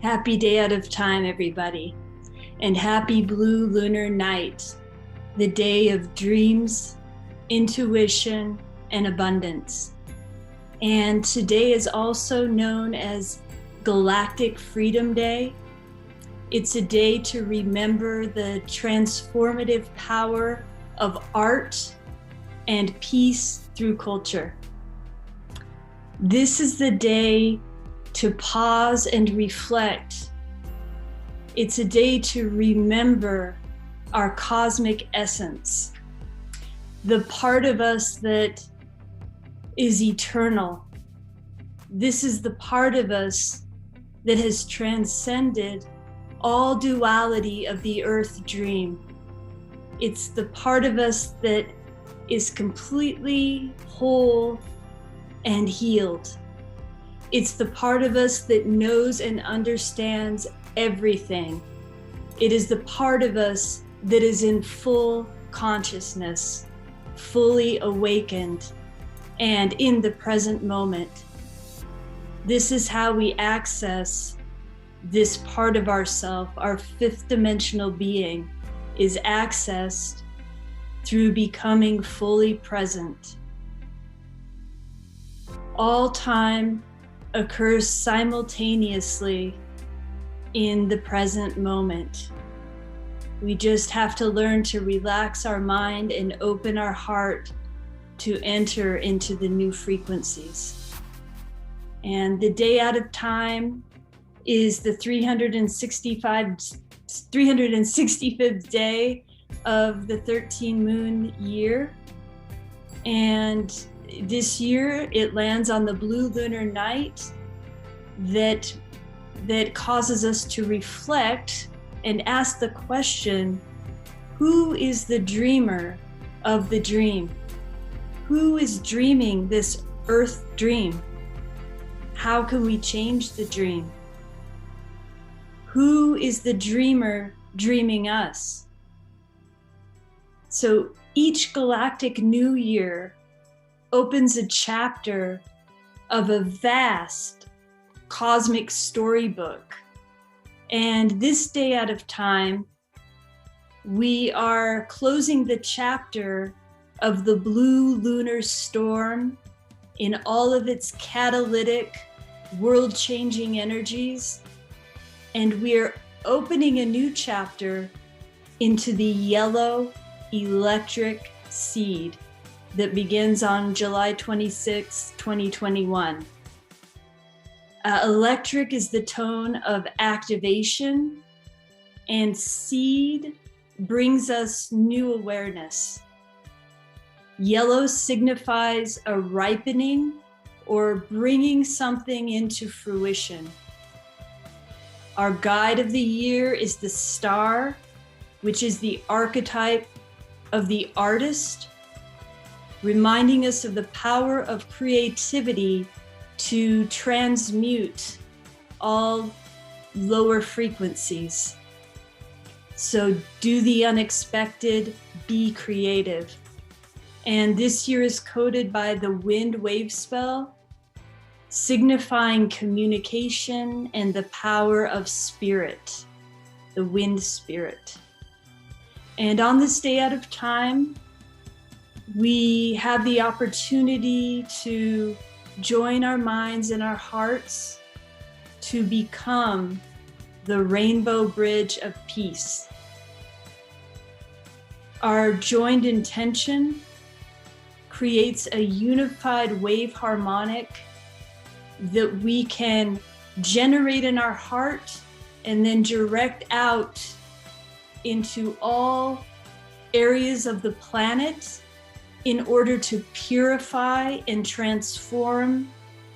Happy day out of time, everybody. And happy blue lunar night, the day of dreams, intuition, and abundance. And today is also known as Galactic Freedom Day. It's a day to remember the transformative power of art and peace through culture. This is the day to pause and reflect. It's a day to remember our cosmic essence, the part of us that is eternal. This is the part of us that has transcended all duality of the earth dream. It's the part of us that is completely whole and healed. It's the part of us that knows and understands everything. It is the part of us that is in full consciousness, fully awakened, and in the present moment. This is how we access this part of ourself. Our fifth dimensional being is accessed through becoming fully present. All time occurs simultaneously in the present moment. We just have to learn to relax our mind and open our heart to enter into the new frequencies. And the day out of time is the 365th day of the 13 moon year. And this year it lands on the blue lunar night that causes us to reflect and ask the question, who is the dreamer of the dream? Who is dreaming this earth dream? How can we change the dream? Who is the dreamer dreaming us? So each galactic new year opens a chapter of a vast cosmic storybook. And this day out of time, we are closing the chapter of the blue lunar storm in all of its catalytic, world-changing energies. And we are opening a new chapter into the yellow electric seed that begins on July 26, 2021. Electric is the tone of activation, and seed brings us new awareness. Yellow signifies a ripening or bringing something into fruition. Our guide of the year is the star, which is the archetype of the artist, reminding us of the power of creativity to transmute all lower frequencies. So do the unexpected, be creative. And this year is coded by the wind wave spell, signifying communication and the power of spirit, the wind spirit. And on this day out of time, we have the opportunity to join our minds and our hearts to become the rainbow bridge of peace. Our joined intention creates a unified wave harmonic that we can generate in our heart and then direct out into all areas of the planet in order to purify and transform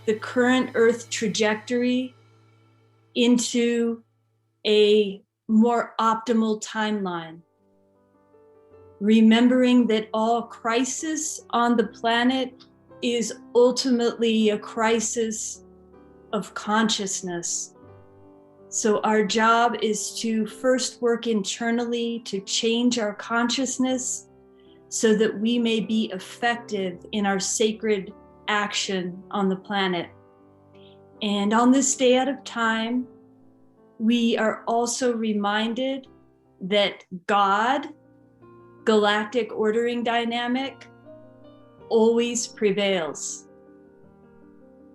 the current Earth trajectory into a more optimal timeline. Remembering that all crisis on the planet is ultimately a crisis of consciousness. So our job is to first work internally to change our consciousness so that we may be effective in our sacred action on the planet. And on this day out of time, We are also reminded that God, galactic ordering dynamic, always prevails.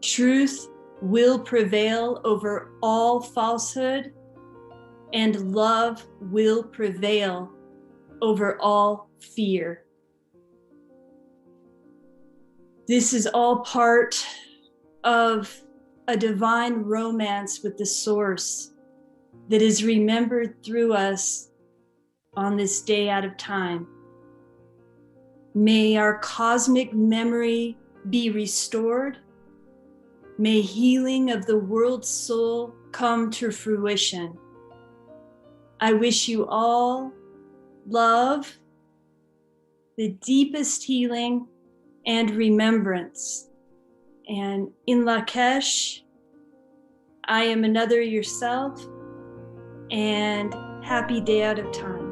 Truth will prevail over all falsehood, and love will prevail over all fear. This is all part of a divine romance with the source that is remembered through us on this day out of time. May our cosmic memory be restored. May healing of the world's soul come to fruition. I wish you all love, the deepest healing and remembrance. And in Lakesh, I am another yourself, and happy day out of time.